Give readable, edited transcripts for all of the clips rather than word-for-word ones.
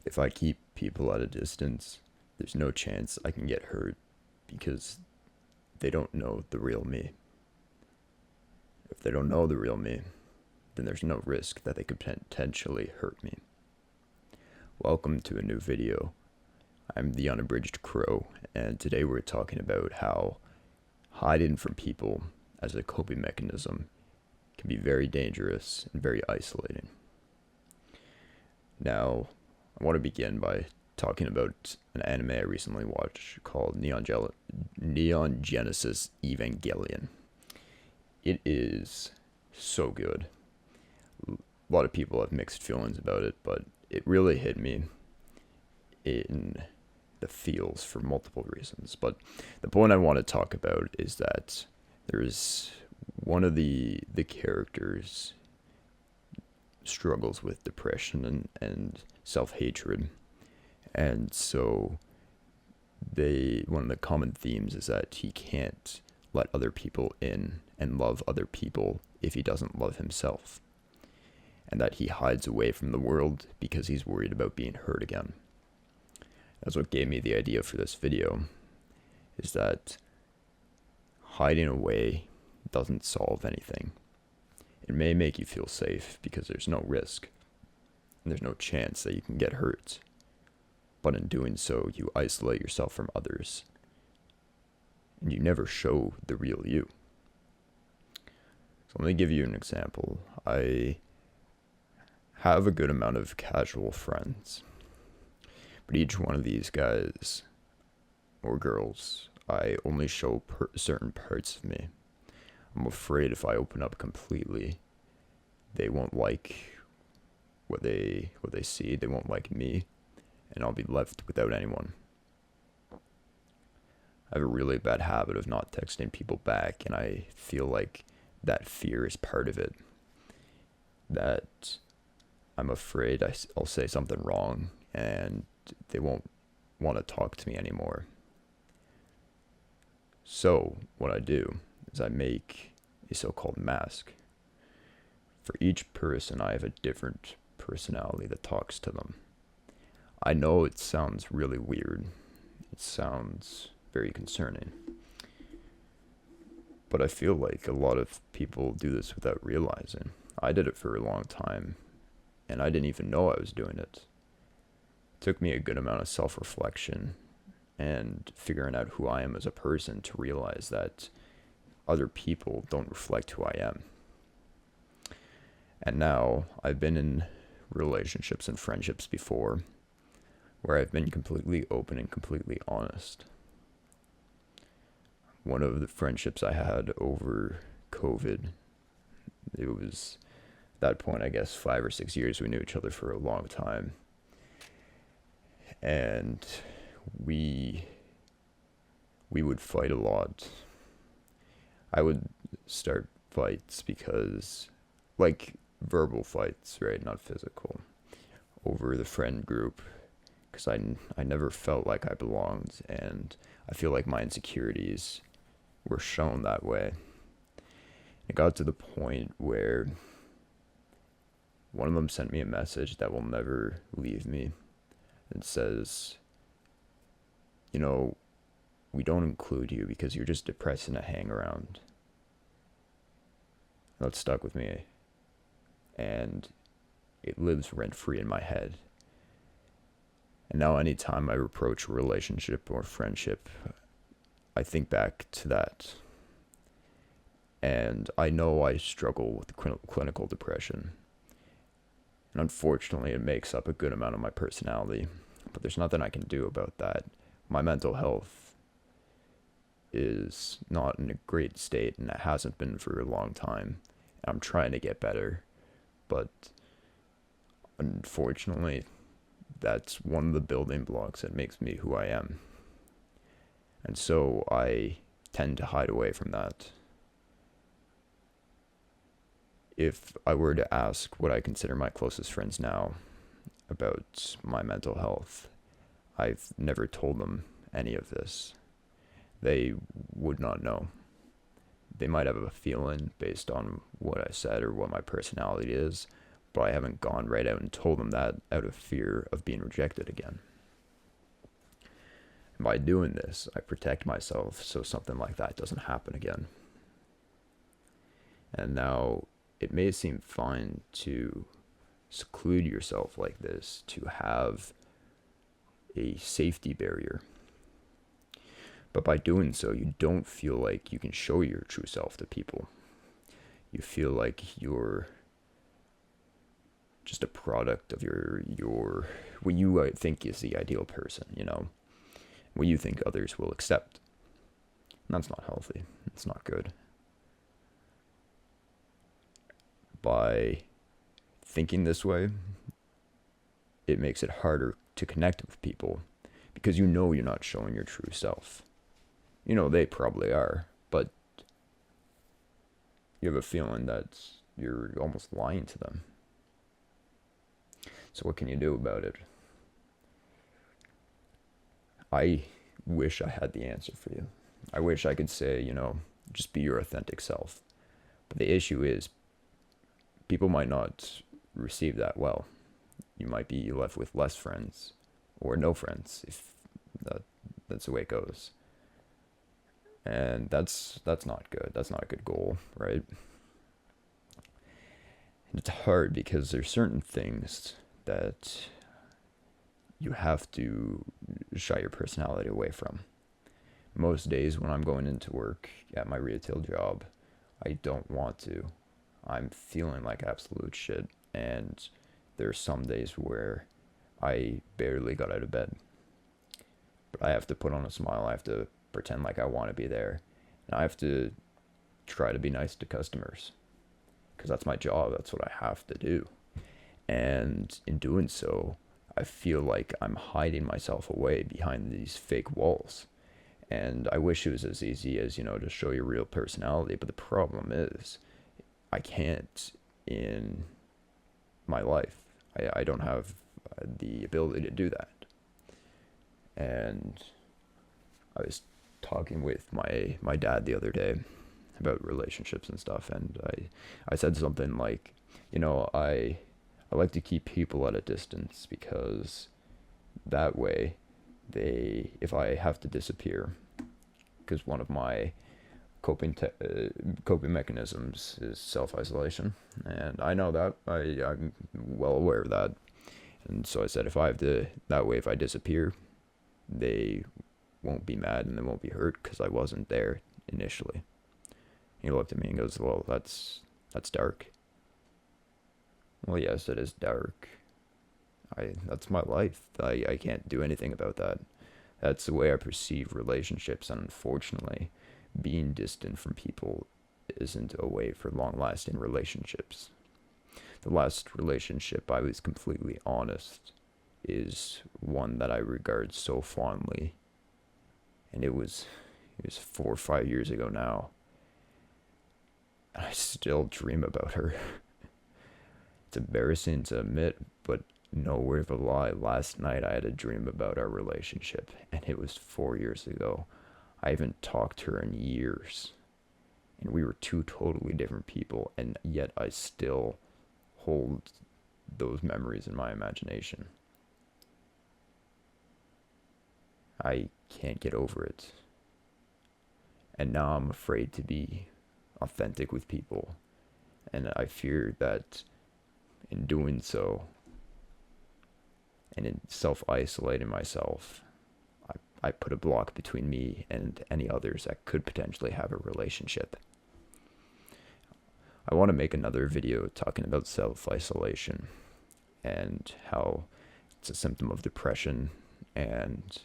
If I keep people at a distance, there's no chance I can get hurt because they don't know the real me. If they don't know the real me, then there's no risk that they could potentially hurt me. Welcome to a new video. I'm the Unabridged Crow, and today we're talking about how hiding from people as a coping mechanism can be very dangerous and very isolating. Now, I want to begin by talking about an anime I recently watched called Neon Genesis Evangelion. It is so good. A lot of people have mixed feelings about it, but it really hit me in the feels for multiple reasons. But the point I want to talk about is that there's one of the characters struggles with depression and self-hatred, and so one of the common themes is that he can't let other people in and love other people if he doesn't love himself, and that he hides away from the world because he's worried about being hurt again. That's what gave me the idea for this video, is that hiding away doesn't solve anything. It may make you feel safe because there's no risk and there's no chance that you can get hurt, but in doing so, you isolate yourself from others and you never show the real you. So let me give you an example. I have a good amount of casual friends, but each one of these guys or girls, I only show certain parts of me. I'm afraid if I open up completely, they won't like what they see. They won't like me, and I'll be left without anyone. I have a really bad habit of not texting people back, and I feel like that fear is part of it. That I'm afraid I'll say something wrong, and they won't want to talk to me anymore. So what I do is I make a so-called mask. For each person, I have a different personality that talks to them. I know it sounds really weird. It sounds very concerning. But I feel like a lot of people do this without realizing. I did it for a long time, and I didn't even know I was doing it. It took me a good amount of self-reflection and figuring out who I am as a person to realize that other people don't reflect who I am. And now I've been in relationships and friendships before where I've been completely open and completely honest. One of the friendships I had over COVID, it was at that point, I guess 5 or 6 years. We knew each other for a long time, and we would fight a lot. I would start fights because, like, verbal fights, right? Not physical, over the friend group, because I never felt like I belonged, and I feel like my insecurities were shown that way. It got to the point where one of them sent me a message that will never leave me. It says, we don't include you because you're just depressing to hang around. That stuck with me, and it lives rent-free in my head. And now anytime I approach a relationship or friendship, I think back to that. And I know I struggle with clinical depression. And unfortunately, it makes up a good amount of my personality. But there's nothing I can do about that. My mental health is not in a great state, and it hasn't been for a long time. I'm trying to get better, but unfortunately, that's one of the building blocks that makes me who I am. And so I tend to hide away from that. If I were to ask what I consider my closest friends now about my mental health, I've never told them any of this. They would not know. They might have a feeling based on what I said or what my personality is, but I haven't gone right out and told them that out of fear of being rejected again. And by doing this, I protect myself so something like that doesn't happen again. And now, it may seem fine to seclude yourself like this, to have a safety barrier. But by doing so, you don't feel like you can show your true self to people. You feel like you're just a product of your what you think is the ideal person, what you think others will accept. And that's not healthy. It's not good. By thinking this way, it makes it harder to connect with people because you're not showing your true self. They probably are, but you have a feeling that you're almost lying to them. So what can you do about it? I wish I had the answer for you. I wish I could say, just be your authentic self. But the issue is, people might not receive that well. You might be left with less friends or no friends if that's the way it goes. And that's not good. That's not a good goal, right? And it's hard because there's certain things that you have to shy your personality away from. Most days when I'm going into work at my retail job, I don't want to. I'm feeling like absolute shit, and there's some days where I barely got out of bed. But I have to put on a smile. I have to pretend like I want to be there. And I have to try to be nice to customers because that's my job. That's what I have to do. And in doing so, I feel like I'm hiding myself away behind these fake walls. And I wish it was as easy as, to show your real personality. But the problem is, I can't in my life. I don't have the ability to do that. And I was talking with my dad the other day about relationships and stuff, and I said something like, I like to keep people at a distance because that way if I have to disappear, because one of my coping mechanisms is self-isolation, and I know that. I'm well aware of that. And so I said, if I disappear, they won't be mad and they won't be hurt because I wasn't there initially. He looked at me and goes, well, that's dark. Well, yes, it is dark. That's my life. I can't do anything about that. That's the way I perceive relationships, and unfortunately, being distant from people isn't a way for long-lasting relationships. The last relationship I was completely honest is one that I regard so fondly, and it was 4 or 5 years ago now. I still dream about her. It's embarrassing to admit, but no word of a lie. Last night I had a dream about our relationship, and it was 4 years ago. I haven't talked to her in years, and we were two totally different people, and yet I still hold those memories in my imagination. I can't get over it. And now I'm afraid to be authentic with people, and I fear that in doing so, and in self-isolating myself, I put a block between me and any others that could potentially have a relationship. I want to make another video talking about self-isolation and how it's a symptom of depression, and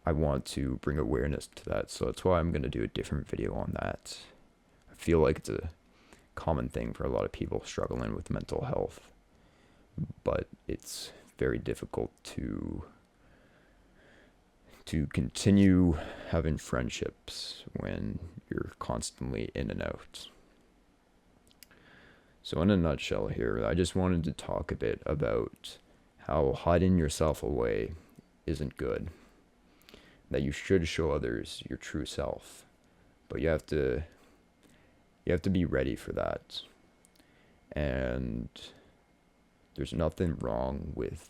I want to bring awareness to that, so that's why I'm going to do a different video on that. I feel like it's a common thing for a lot of people struggling with mental health, but it's very difficult to continue having friendships when you're constantly in and out. So in a nutshell here, I just wanted to talk a bit about how hiding yourself away isn't good. That you should show others your true self, but you have to be ready for that. And there's nothing wrong with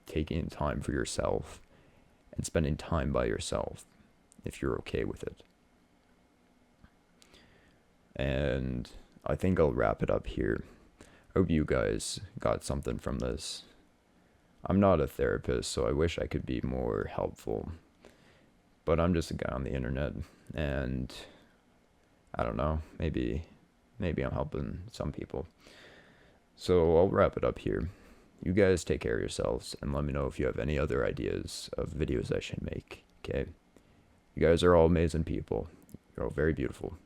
taking time for yourself and spending time by yourself if you're okay with it. And I think I'll wrap it up here. I hope you guys got something from this. I'm not a therapist, so I wish I could be more helpful. But I'm just a guy on the internet, and I don't know, maybe I'm helping some people. So I'll wrap it up here. You guys take care of yourselves, and let me know if you have any other ideas of videos I should make, okay? You guys are all amazing people. You're all very beautiful.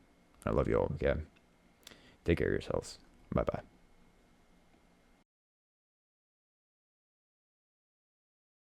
I love you all, okay? Take care of yourselves. Bye-bye.